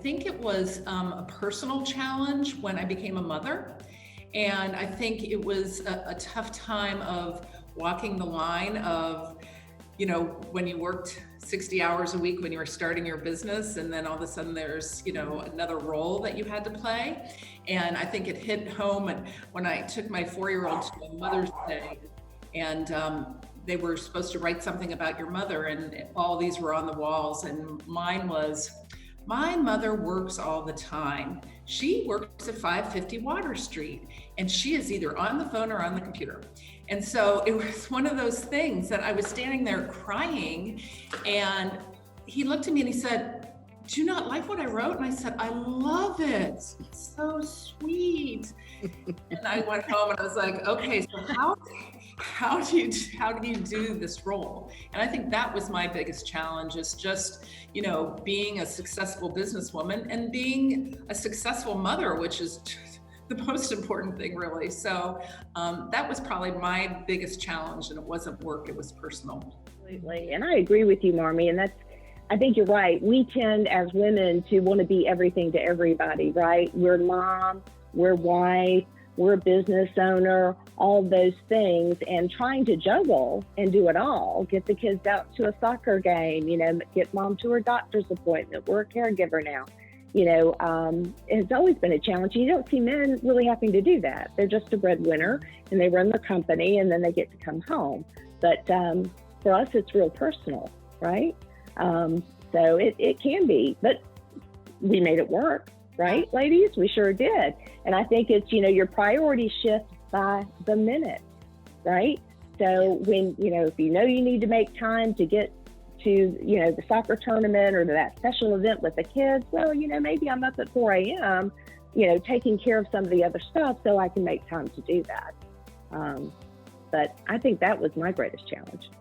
think it was a personal challenge when I became a mother. And I think it was a tough time of walking the line of, when you worked 60 hours a week when you were starting your business, and then all of a sudden there's, another role that you had to play. And I think it hit home. And when I took my 4-year-old to a Mother's Day, and they were supposed to write something about your mother, and all these were on the walls, and mine was, my mother works all the time. She works at 550 Water Street, and she is either on the phone or on the computer. And so it was one of those things that I was standing there crying, and he looked at me and he said, "Do you not like what I wrote?" And I said, "I love it. It's so sweet." And I went home and I was like, okay, so how do you do this role? And I think that was my biggest challenge, is just, being a successful businesswoman and being a successful mother, which is the most important thing, really. So that was probably my biggest challenge, and it wasn't work, it was personal. Absolutely. And I agree with you, Marmy. And I think you're right. We tend as women to want to be everything to everybody, right? We're mom, we're wife, we're a business owner, all those things, and trying to juggle and do it all, get the kids out to a soccer game, get mom to her doctor's appointment. We're a caregiver now. It's always been a challenge. You don't see men really having to do that. They're just a breadwinner, and they run the company, and then they get to come home. But for us, it's real personal, right? So it can be, but we made it work, right, ladies? We sure did. And I think it's, your priorities shift by the minute, right? So when, if you need to make time to get to, the soccer tournament or to that special event with the kids, well, maybe I'm up at 4 a.m., taking care of some of the other stuff so I can make time to do that. But I think that was my greatest challenge.